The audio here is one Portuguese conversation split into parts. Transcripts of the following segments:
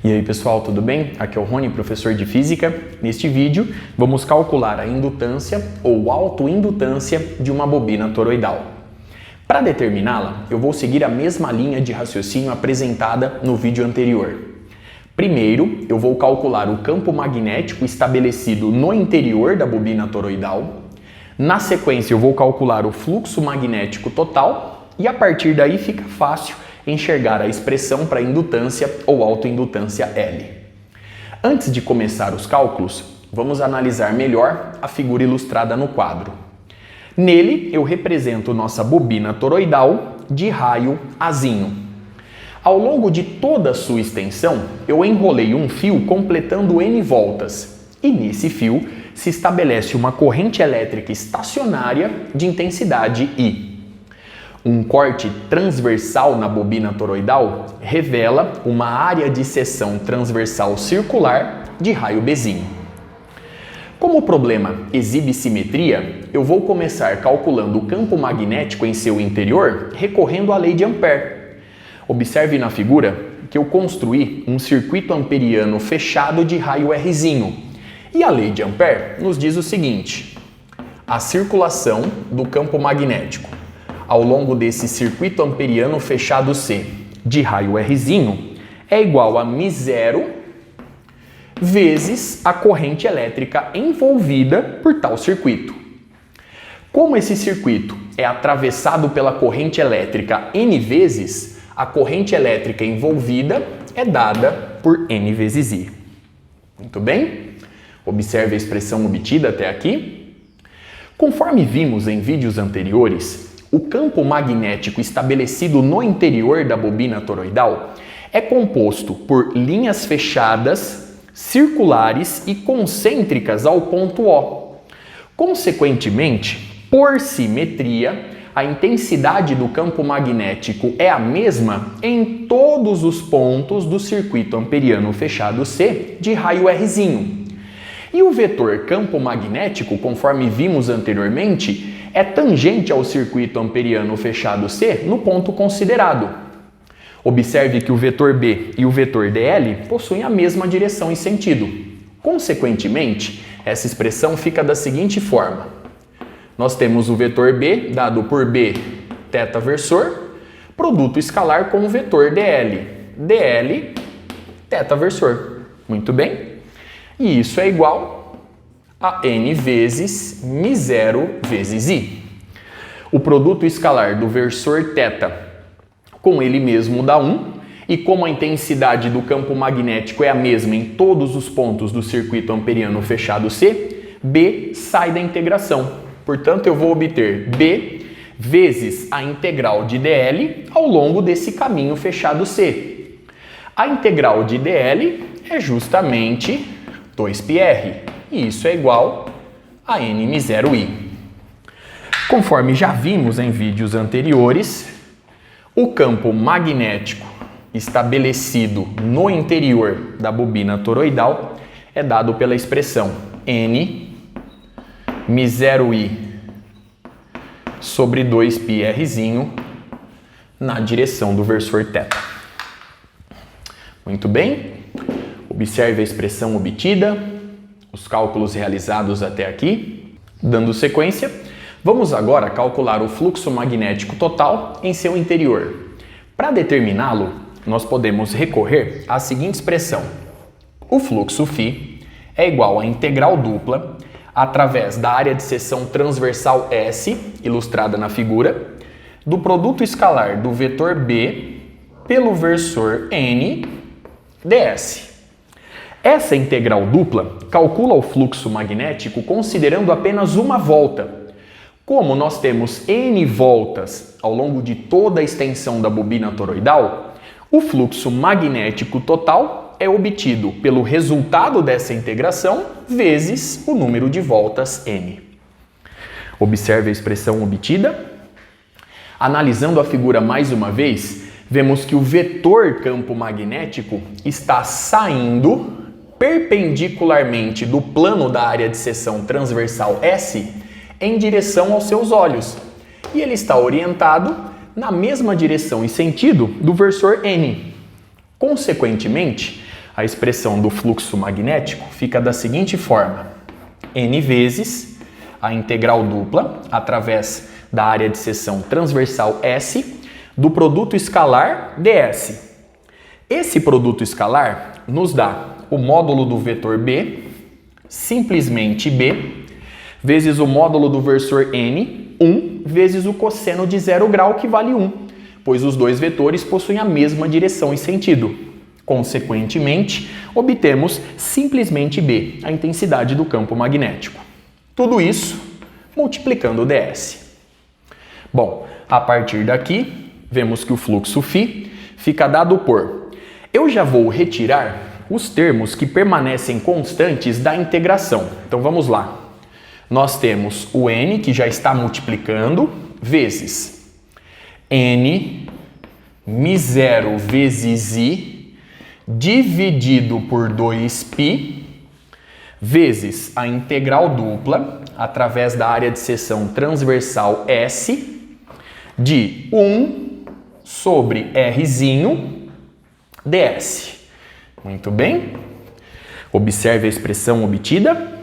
E aí pessoal, tudo bem? Aqui é o Rony, professor de Física. Neste vídeo, vamos calcular a indutância ou autoindutância de uma bobina toroidal. Para determiná-la, eu vou seguir a mesma linha de raciocínio apresentada no vídeo anterior. Primeiro, eu vou calcular o campo magnético estabelecido no interior da bobina toroidal. Na sequência, eu vou calcular o fluxo magnético total e a partir daí fica fácil enxergar a expressão para indutância ou autoindutância L. Antes de começar os cálculos, vamos analisar melhor a figura ilustrada no quadro. Nele, eu represento nossa bobina toroidal de raio Azinho. Ao longo de toda a sua extensão, eu enrolei um fio completando N voltas, e nesse fio se estabelece uma corrente elétrica estacionária de intensidade I. Um corte transversal na bobina toroidal revela uma área de seção transversal circular de raio Bzinho. Como o problema exibe simetria, eu vou começar calculando o campo magnético em seu interior recorrendo à lei de Ampère. Observe na figura que eu construí um circuito amperiano fechado de raio Rzinho. E a lei de Ampère nos diz o seguinte: a circulação do campo magnético ao longo desse circuito amperiano fechado C de raio Rzinho é igual a μ0 vezes a corrente elétrica envolvida por tal circuito. Como esse circuito é atravessado pela corrente elétrica N vezes, a corrente elétrica envolvida é dada por N vezes I. Muito bem? Observe a expressão obtida até aqui. Conforme vimos em vídeos anteriores, o campo magnético estabelecido no interior da bobina toroidal é composto por linhas fechadas, circulares e concêntricas ao ponto O. Consequentemente, por simetria, a intensidade do campo magnético é a mesma em todos os pontos do circuito amperiano fechado C de raio Rzinho. E o vetor campo magnético, conforme vimos anteriormente, é tangente ao circuito amperiano fechado C no ponto considerado. Observe que o vetor B e o vetor dl possuem a mesma direção e sentido. Consequentemente, essa expressão fica da seguinte forma. Nós temos o vetor B dado por B θ versor, produto escalar com o vetor dl, dl θ versor. Muito bem? E isso é igual a N vezes μ0 vezes I. O produto escalar do versor θ com ele mesmo dá 1, e como a intensidade do campo magnético é a mesma em todos os pontos do circuito amperiano fechado C, B sai da integração. Portanto, eu vou obter B vezes a integral de dl ao longo desse caminho fechado C. A integral de dl é justamente 2πr, e isso é igual a Nm0I. Conforme já vimos em vídeos anteriores, o campo magnético estabelecido no interior da bobina toroidal é dado pela expressão Nm0I sobre 2πrzinho na direção do versor θ. Muito bem? Observe a expressão obtida, os cálculos realizados até aqui. Dando sequência, vamos agora calcular o fluxo magnético total em seu interior. Para determiná-lo, nós podemos recorrer à seguinte expressão. O fluxo φ é igual à integral dupla através da área de seção transversal S, ilustrada na figura, do produto escalar do vetor B pelo versor N ds. Essa integral dupla calcula o fluxo magnético considerando apenas uma volta. Como nós temos N voltas ao longo de toda a extensão da bobina toroidal, o fluxo magnético total é obtido pelo resultado dessa integração vezes o número de voltas N. Observe a expressão obtida. Analisando a figura mais uma vez, vemos que o vetor campo magnético está saindo perpendicularmente do plano da área de seção transversal S em direção aos seus olhos. E ele está orientado na mesma direção e sentido do versor N. Consequentemente, a expressão do fluxo magnético fica da seguinte forma: N vezes a integral dupla através da área de seção transversal S do produto escalar ds. Esse produto escalar nos dá o módulo do vetor B, simplesmente B, vezes o módulo do versor N, 1, vezes o cosseno de 0 grau, que vale 1, pois os dois vetores possuem a mesma direção e sentido. Consequentemente, obtemos simplesmente B, a intensidade do campo magnético. Tudo isso multiplicando o ds. Bom, a partir daqui, vemos que o fluxo φ fica dado por... Eu já vou retirar os termos que permanecem constantes da integração. Então vamos lá. Nós temos o N, que já está multiplicando, vezes N μ0 vezes I, dividido por 2π, vezes a integral dupla, através da área de seção transversal S, de 1 sobre Rzinho ds. Muito bem. Observe a expressão obtida.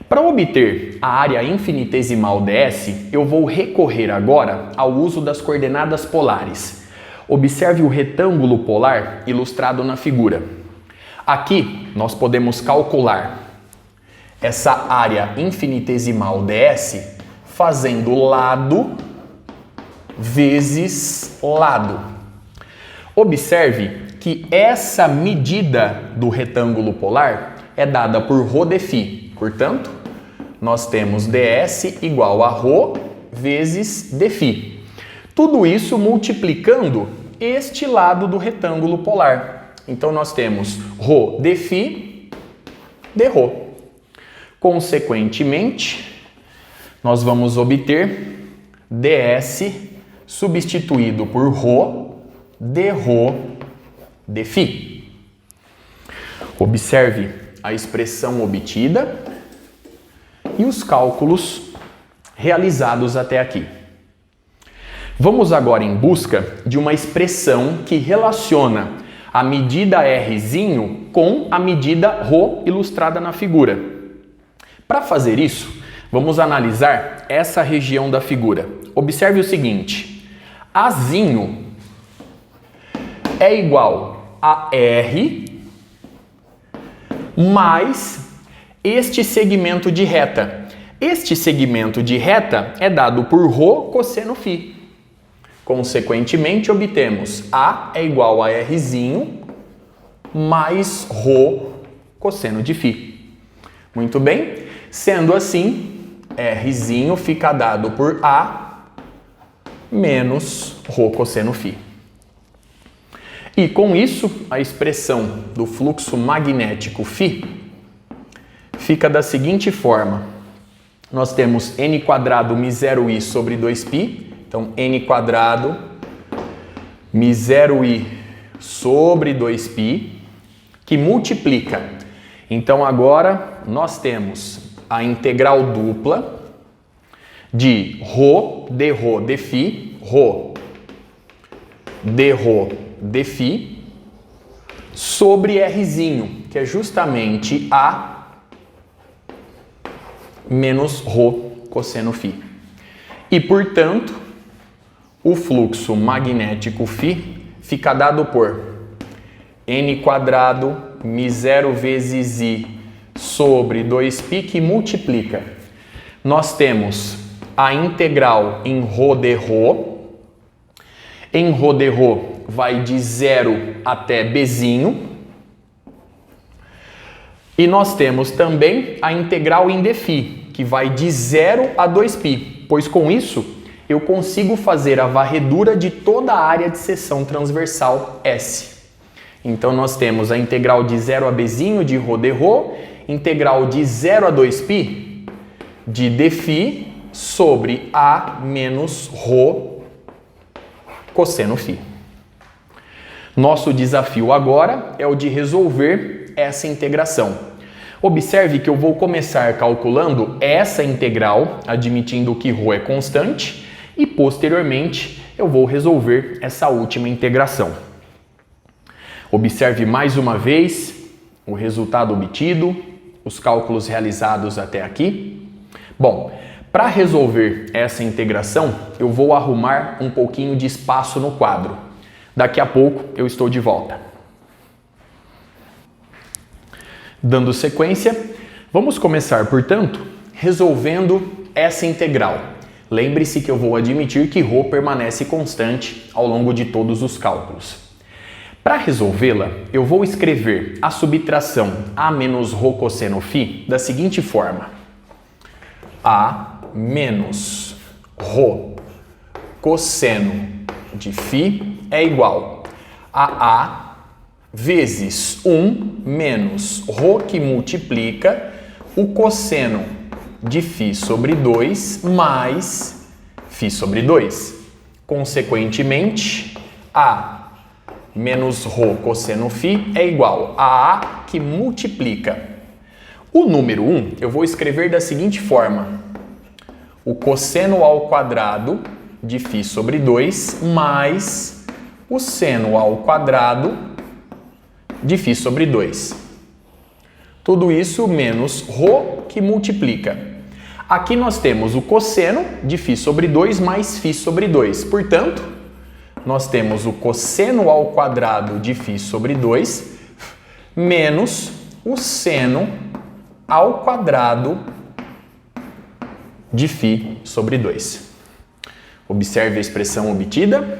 Para obter a área infinitesimal ds, eu vou recorrer agora ao uso das coordenadas polares. Observe o retângulo polar ilustrado na figura. Aqui nós podemos calcular essa área infinitesimal ds fazendo lado vezes lado. Observe que essa medida do retângulo polar é dada por ρ de φ. Portanto, nós temos ds igual a ρ vezes d φ. Tudo isso multiplicando este lado do retângulo polar. Então, nós temos ρ d φ dρ. Consequentemente, nós vamos obter ds substituído por ρ dρ d φ. Observe a expressão obtida e os cálculos realizados até aqui. Vamos agora em busca de uma expressão que relaciona a medida Rzinho com a medida ρ ilustrada na figura. Para fazer isso, vamos analisar essa região da figura. Observe o seguinte: Azinho é igual a R mais este segmento de reta. Este segmento de reta é dado por ρ cosseno φ. Consequentemente, obtemos A é igual a Rzinho mais ρ cosseno de φ. Muito bem. Sendo assim, Rzinho fica dado por A menos ρ cosseno φ. E com isso, a expressão do fluxo magnético φ fica da seguinte forma. Nós temos N quadrado μ0i sobre 2π. Então, N quadrado μ0i sobre 2π, que multiplica. Então, agora, nós temos a integral dupla de ρ dρ d φ, ρ dρ d φ, sobre Rzinho, que é justamente A menos ρ cosseno φ. E, portanto, o fluxo magnético φ fica dado por N quadrado μ0 vezes I sobre 2π, que multiplica. Nós temos a integral em ρ dρ. Em ρ dρ vai de 0 até Bzinho. E nós temos também a integral em dφ, que vai de 0 a 2π, pois com isso eu consigo fazer a varredura de toda a área de seção transversal S. Então nós temos a integral de 0 a Bzinho de ρ dρ, integral de 0 a 2π de dφ sobre A menos ρ cosseno φ. Nosso desafio agora é o de resolver essa integração. Observe que eu vou começar calculando essa integral, admitindo que ρ é constante, e posteriormente eu vou resolver essa última integração. Observe mais uma vez o resultado obtido, os cálculos realizados até aqui. Bom, para resolver essa integração, eu vou arrumar um pouquinho de espaço no quadro. Daqui a pouco eu estou de volta. Dando sequência, vamos começar, portanto, resolvendo essa integral. Lembre-se que eu vou admitir que ρ permanece constante ao longo de todos os cálculos. Para resolvê-la, eu vou escrever a subtração a menos ρ cosseno φ da seguinte forma. A menos ρ cosseno de φ é igual a A vezes 1 menos ρ que multiplica o cosseno de φ sobre 2 mais φ sobre 2. Consequentemente, A menos ρ cosseno φ é igual a A que multiplica. O número 1 eu vou escrever da seguinte forma. O cosseno ao quadrado de φ sobre 2 mais o seno ao quadrado de φ sobre 2. Tudo isso menos ρ que multiplica. Aqui nós temos o cosseno de φ sobre 2 mais φ sobre 2. Portanto, nós temos o cosseno ao quadrado de φ sobre 2 menos o seno ao quadrado de φ sobre 2. Observe a expressão obtida.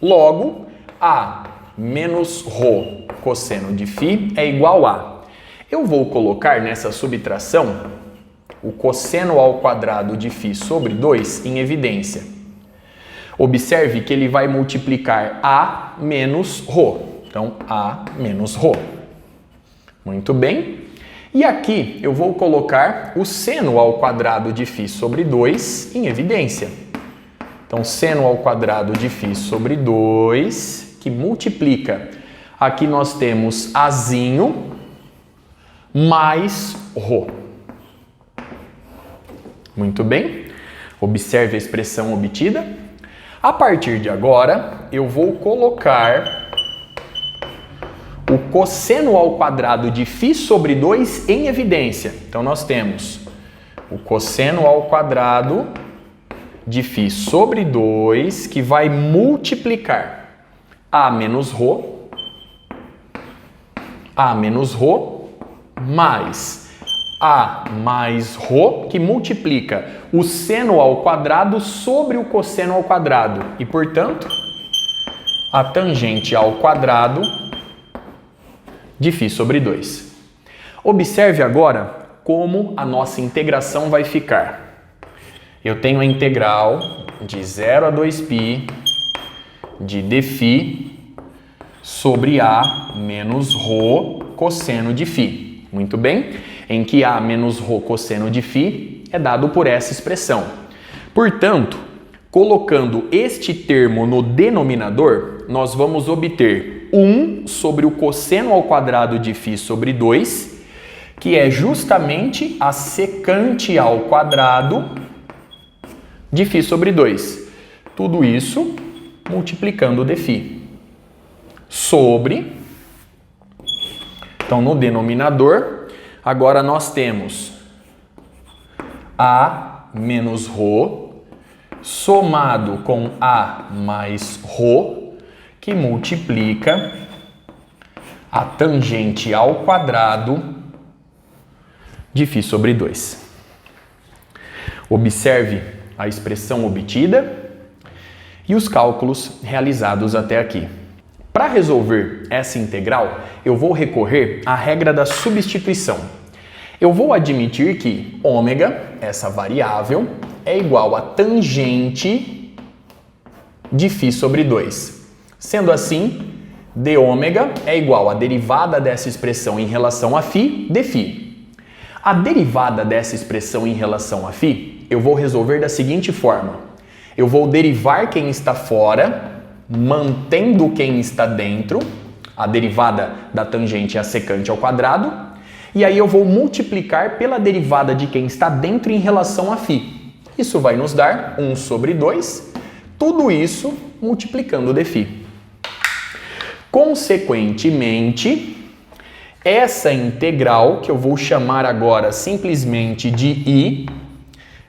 Logo, A menos ρ cosseno de φ é igual a... Eu vou colocar nessa subtração o cosseno ao quadrado de φ sobre 2 em evidência. Observe que ele vai multiplicar A menos ρ. Então, A menos ρ. Muito bem. E aqui eu vou colocar o seno ao quadrado de φ sobre 2 em evidência. Então, seno ao quadrado de φ sobre 2, que multiplica. Aqui nós temos Azinho mais ρ. Muito bem. Observe a expressão obtida. A partir de agora, eu vou colocar o cosseno ao quadrado de φ sobre 2 em evidência. Então, nós temos o cosseno ao quadrado de φ sobre 2, que vai multiplicar A menos ρ mais A mais ρ, que multiplica o seno ao quadrado sobre o cosseno ao quadrado. E, portanto, a tangente ao quadrado de φ sobre 2. Observe agora como a nossa integração vai ficar. Eu tenho a integral de 0 a 2π de dφ sobre A menos ρ cosseno de φ. Muito bem? Em que A menos ρ cosseno de φ é dado por essa expressão. Portanto, colocando este termo no denominador, nós vamos obter 1 sobre o cosseno ao quadrado de φ sobre 2, que é justamente a secante ao quadrado de φ sobre 2. Tudo isso multiplicando dφ. Sobre... Então, no denominador, agora nós temos A menos ρ somado com A mais ρ, que multiplica a tangente ao quadrado de φ sobre 2. Observe a expressão obtida e os cálculos realizados até aqui. Para resolver essa integral, eu vou recorrer à regra da substituição. Eu vou admitir que ômega, essa variável, é igual a tangente de φ sobre 2. Sendo assim, dômega é igual a derivada dessa expressão em relação a φ, dφ. A derivada dessa expressão em relação a φ, eu vou resolver da seguinte forma. Eu vou derivar quem está fora, mantendo quem está dentro, a derivada da tangente é a secante ao quadrado, e aí eu vou multiplicar pela derivada de quem está dentro em relação a φ. Isso vai nos dar 1 sobre 2, tudo isso multiplicando dφ. Consequentemente, essa integral, que eu vou chamar agora simplesmente de I,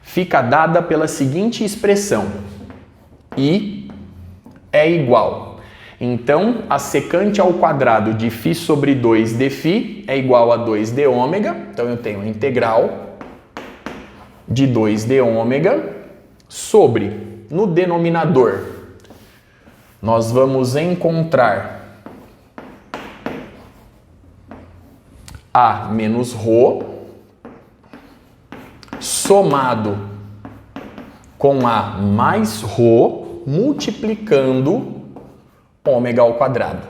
fica dada pela seguinte expressão. I é igual. Então, a secante ao quadrado de φ sobre 2 dφ é igual a 2d ômega. Então, eu tenho a integral de 2d ômega sobre, no denominador, nós vamos encontrar A menos ρ somado com A mais ρ multiplicando ômega ao quadrado,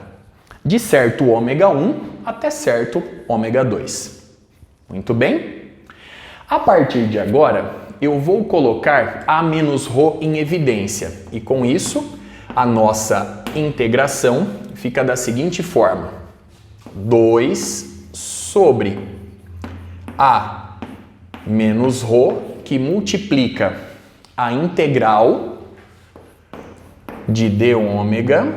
de certo ômega 1 até certo ômega 2. Muito bem? A partir de agora, eu vou colocar A menos ρ em evidência e com isso a nossa integração fica da seguinte forma: 2 sobre A menos ρ, que multiplica a integral de d ômega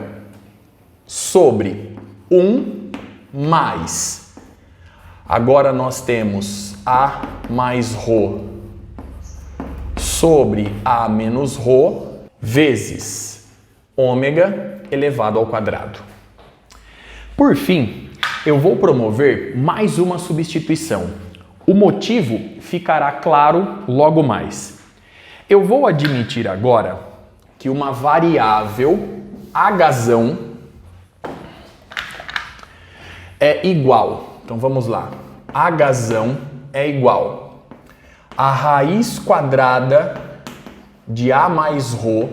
sobre 1 mais. Agora nós temos A mais ρ sobre A menos ρ vezes ômega elevado ao quadrado. Por fim, eu vou promover mais uma substituição. O motivo ficará claro logo mais. Eu vou admitir agora que uma variável H é igual. Então vamos lá. H é igual a raiz quadrada de A mais ρ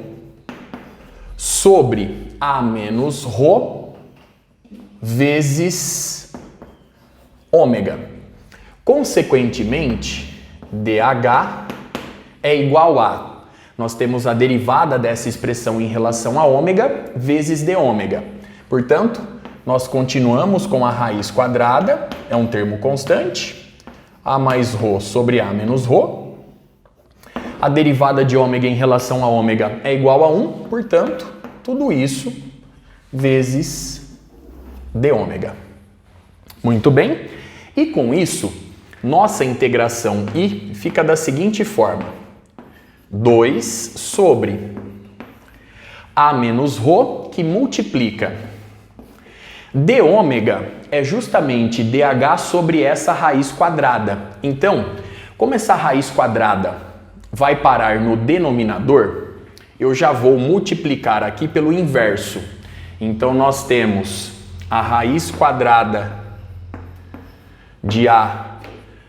sobre A menos ρ vezes ômega. Consequentemente, dH é igual a, nós temos a derivada dessa expressão em relação a ômega vezes d ômega. Portanto, nós continuamos com a raiz quadrada, é um termo constante, A mais ρ sobre A menos ρ. A derivada de ômega em relação a ômega é igual a 1, portanto, tudo isso vezes d ômega. Muito bem? E com isso, nossa integração I fica da seguinte forma: 2 sobre A menos ρ, que multiplica d ômega é justamente dH sobre essa raiz quadrada. Então, como essa raiz quadrada vai parar no denominador, eu já vou multiplicar aqui pelo inverso. Então, nós temos a raiz quadrada de A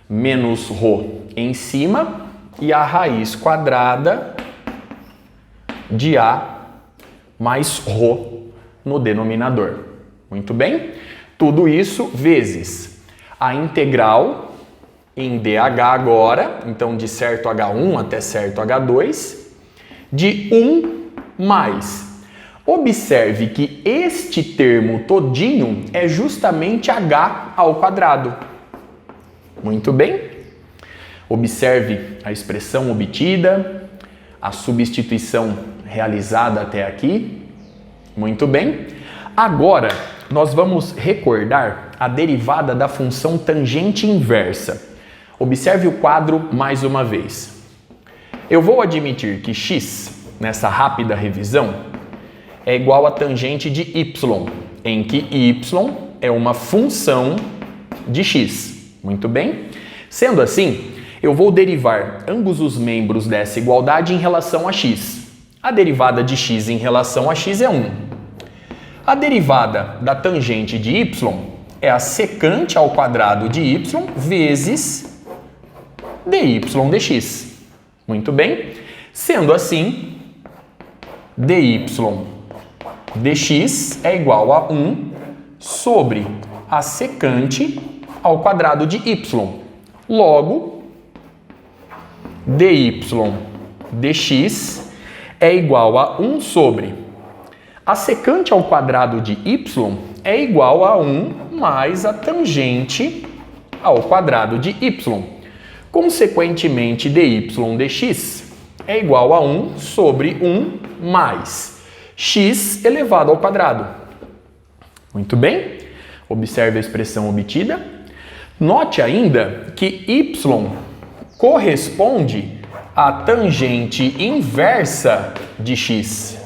menos ρ em cima e a raiz quadrada de A mais ρ no denominador. Muito bem? Tudo isso vezes a integral em dH agora, então de certo H1 até certo H2, de 1 mais. Observe que este termo todinho é justamente H ao quadrado. Muito bem? Observe a expressão obtida, a substituição realizada até aqui. Muito bem. Agora, nós vamos recordar a derivada da função tangente inversa. Observe o quadro mais uma vez. Eu vou admitir que x, nessa rápida revisão, é igual a tangente de y, em que y é uma função de x. Muito bem? Sendo assim, eu vou derivar ambos os membros dessa igualdade em relação a x. A derivada de x em relação a x é 1. A derivada da tangente de y é a secante ao quadrado de y vezes dy dx. Muito bem? Sendo assim, dy dx é igual a 1 sobre a secante ao quadrado de y. Logo, dy dx é igual a 1 sobre a secante ao quadrado de y é igual a 1 mais a tangente ao quadrado de y. Consequentemente, dy dx é igual a 1 sobre 1 mais x elevado ao quadrado. Muito bem. Observe a expressão obtida. Note ainda que y corresponde à tangente inversa de x.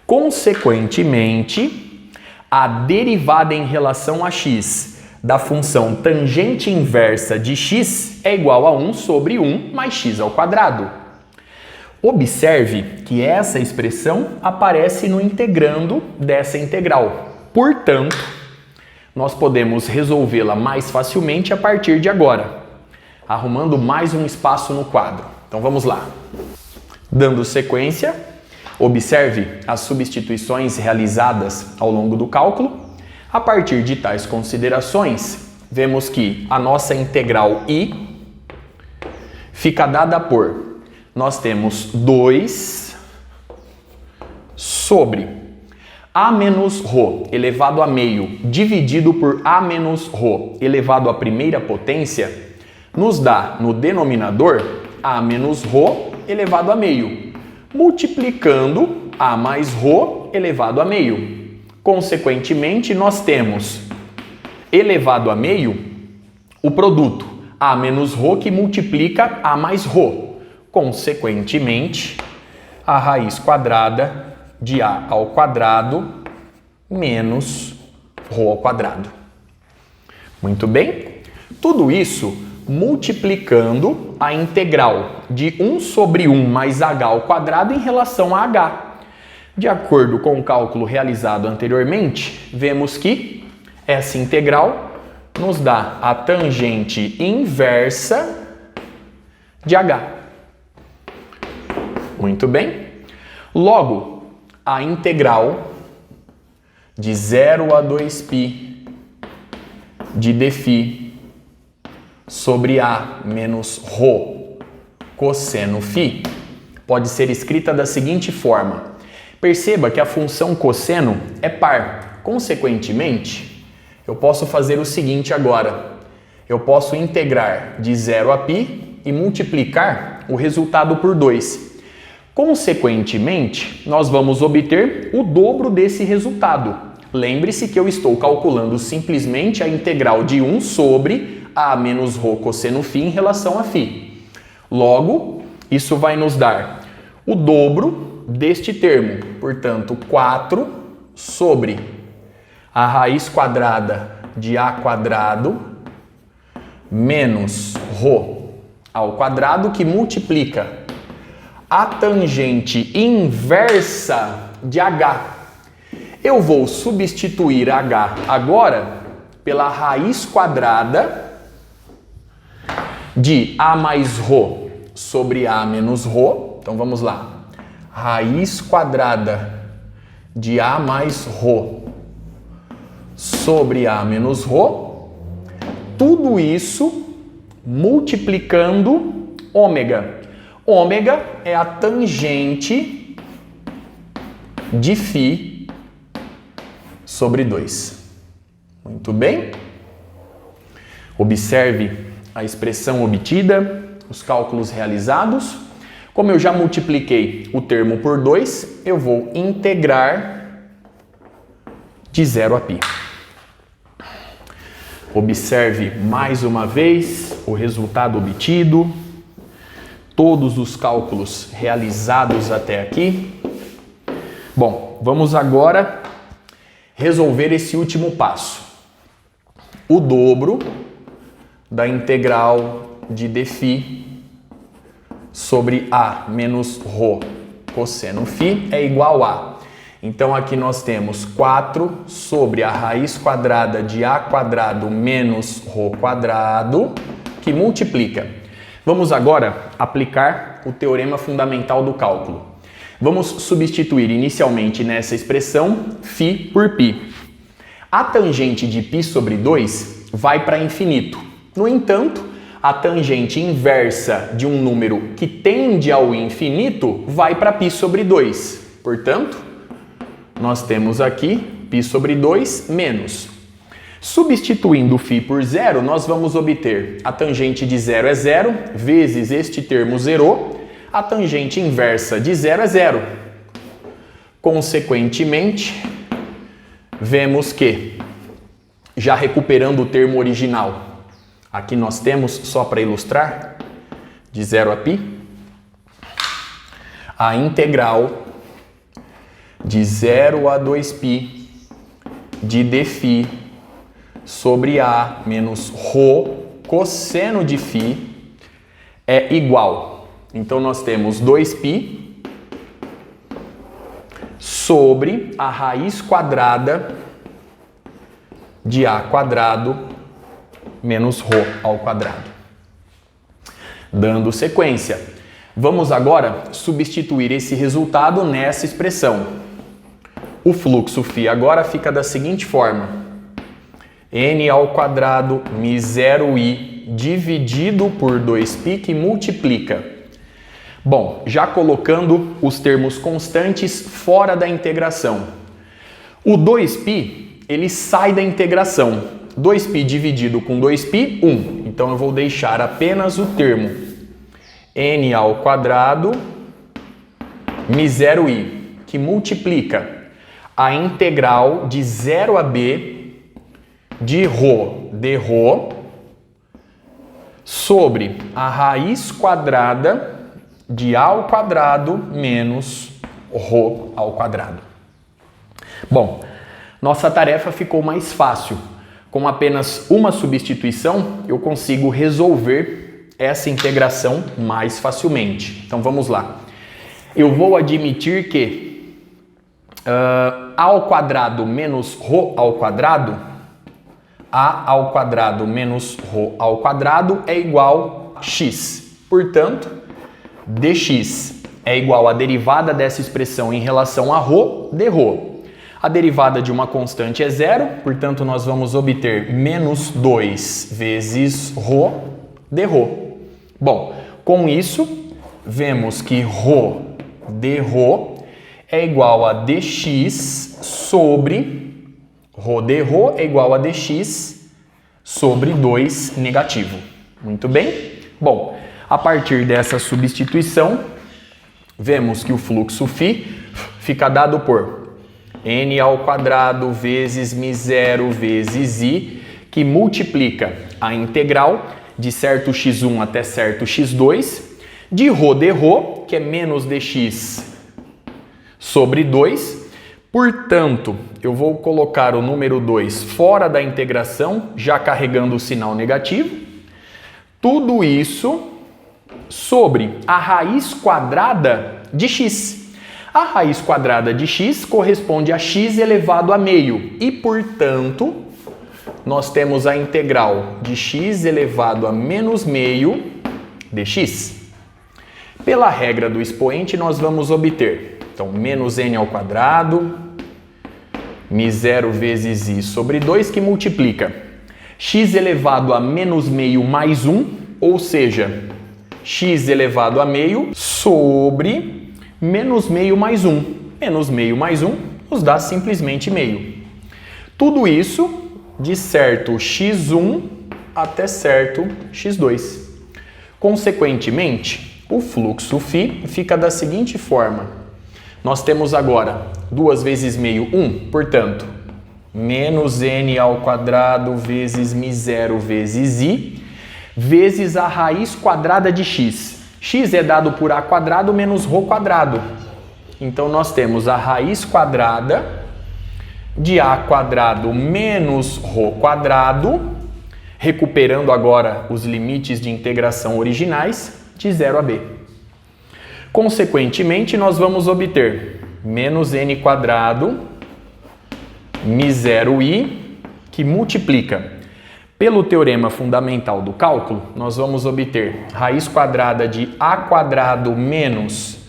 Consequentemente, a derivada em relação a x da função tangente inversa de x é igual a 1 sobre 1 mais x ao quadrado. Observe que essa expressão aparece no integrando dessa integral. Portanto, nós podemos resolvê-la mais facilmente a partir de agora, arrumando mais um espaço no quadro. Então vamos lá. Dando sequência, observe as substituições realizadas ao longo do cálculo. A partir de tais considerações, vemos que a nossa integral I fica dada por, nós temos 2 sobre a menos ρ elevado a meio dividido por a menos ρ elevado à primeira potência nos dá no denominador a menos ρ elevado a meio, multiplicando a mais ρ elevado a meio. Consequentemente, nós temos elevado a meio o produto a menos ρ que multiplica a mais ρ. Consequentemente, a raiz quadrada de a ao quadrado menos ρ ao quadrado. Muito bem? Tudo isso multiplicando a integral de 1 sobre 1 mais h ao quadrado em relação a h. De acordo com o cálculo realizado anteriormente, vemos que essa integral nos dá a tangente inversa de h. Muito bem? Logo, a integral de 0 a 2π de dφ sobre a menos ρ cosseno φ pode ser escrita da seguinte forma. Perceba que a função cosseno é par. Consequentemente, eu posso fazer o seguinte agora. Eu posso integrar de 0 a π e multiplicar o resultado por 2. Consequentemente, nós vamos obter o dobro desse resultado. Lembre-se que eu estou calculando simplesmente a integral de 1 sobre a menos ρ cosseno φ em relação a φ. Logo, isso vai nos dar o dobro deste termo. Portanto, 4 sobre a raiz quadrada de a quadrado menos ρ ao quadrado, que multiplica a tangente inversa de h. Eu vou substituir h agora pela raiz quadrada de a mais ρ sobre a menos ρ. Então vamos lá. Raiz quadrada de a mais ρ sobre a menos ρ. Tudo isso multiplicando ômega. Ômega é a tangente de φ sobre 2. Muito bem? Observe a expressão obtida, os cálculos realizados. Como eu já multipliquei o termo por 2, eu vou integrar de 0 a π. Observe mais uma vez o resultado obtido, todos os cálculos realizados até aqui. Bom, vamos agora resolver esse último passo. O dobro da integral de dφ sobre a menos ρ cosseno φ é igual a... Então aqui nós temos 4 sobre a raiz quadrada de a quadrado menos ρ quadrado, que multiplica. Vamos agora aplicar o teorema fundamental do cálculo. Vamos substituir inicialmente nessa expressão φ por π. A tangente de π sobre 2 vai para infinito. No entanto, a tangente inversa de um número que tende ao infinito vai para π sobre 2. Portanto, nós temos aqui π sobre 2 menos. Substituindo φ por 0, nós vamos obter a tangente de 0 é 0, vezes este termo zerou, a tangente inversa de 0 é 0. Consequentemente, vemos que, já recuperando o termo original, aqui nós temos, só para ilustrar, de 0 a π, a integral de 0 a 2π de dφ sobre A menos ρ cosseno de φ é igual. Então, nós temos 2π sobre a raiz quadrada de A quadrado menos ρ ao quadrado. Dando sequência, vamos agora substituir esse resultado nessa expressão. O fluxo φ agora fica da seguinte forma: n ao quadrado μ0i dividido por 2π que multiplica. Bom, já colocando os termos constantes fora da integração. O 2π, ele sai da integração. 2π dividido com 2π, 1. Então eu vou deixar apenas o termo n ao quadrado μ0i, que multiplica a integral de 0 a b de ρ dρ sobre a raiz quadrada de A ao quadrado menos ρ ao quadrado. Bom, nossa tarefa ficou mais fácil. Com apenas uma substituição, eu consigo resolver essa integração mais facilmente. Então vamos lá. Eu vou admitir que A ao quadrado menos ρ ao quadrado, A ao quadrado menos ρ ao quadrado é igual a x. Portanto, dx é igual à derivada dessa expressão em relação a ρ, dρ. A derivada de uma constante é zero, portanto, nós vamos obter menos 2 vezes ρ dρ. Bom, com isso, vemos que ρ dρ é igual a dx sobre ρ dρ é igual a dx sobre 2 negativo. Muito bem? Bom, a partir dessa substituição, vemos que o fluxo φ fica dado por n ao quadrado vezes μ0 vezes i, que multiplica a integral de certo x1 até certo x2, de ρ dρ, que é menos dx sobre 2. Portanto, eu vou colocar o número 2 fora da integração, já carregando o sinal negativo. Tudo isso sobre a raiz quadrada de x. A raiz quadrada de x corresponde a x elevado a meio e, portanto, nós temos a integral de x elevado a menos meio dx. Pela regra do expoente, nós vamos obter, então, menos n ao quadrado, μ0 vezes i sobre 2, que multiplica x elevado a menos meio mais 1, ou seja, x elevado a meio sobre menos meio mais 1. Menos meio mais 1 nos dá simplesmente meio. Tudo isso de certo x1 até certo x2. Consequentemente, o fluxo φ fica da seguinte forma. Nós temos agora 2 vezes meio, 1, portanto, menos n ao quadrado vezes μ0 vezes i, vezes a raiz quadrada de x. X é dado por a quadrado menos ρ quadrado. Então, nós temos a raiz quadrada de a quadrado menos ρ quadrado, recuperando agora os limites de integração originais, de 0 a b. Consequentemente, nós vamos obter menos n quadrado μ0i, que multiplica. Pelo teorema fundamental do cálculo, nós vamos obter raiz quadrada de a quadrado menos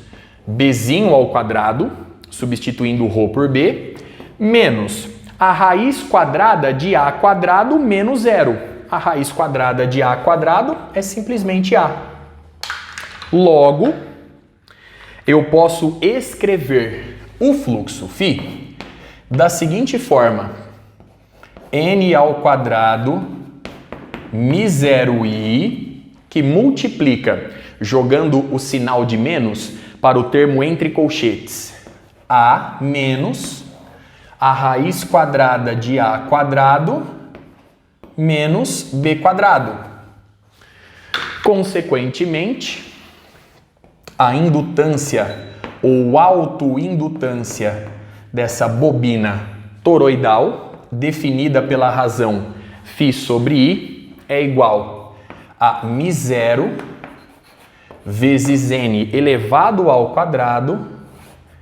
bzinho ao quadrado, substituindo ρ por b, menos a raiz quadrada de a quadrado menos zero. A raiz quadrada de a quadrado é simplesmente a. Logo, eu posso escrever o fluxo φ da seguinte forma: n ao quadrado μ0i, que multiplica, jogando o sinal de menos para o termo entre colchetes, a menos a raiz quadrada de A quadrado menos B quadrado. Consequentemente, a indutância ou autoindutância dessa bobina toroidal, definida pela razão φ sobre I, é igual a μ0 vezes n elevado ao quadrado,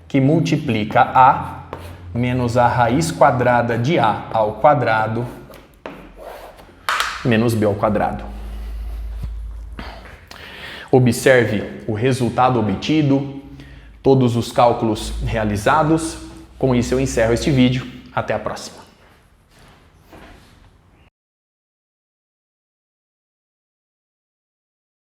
que multiplica A menos a raiz quadrada de A ao quadrado menos B ao quadrado. Observe o resultado obtido, todos os cálculos realizados. Com isso eu encerro este vídeo. Até a próxima.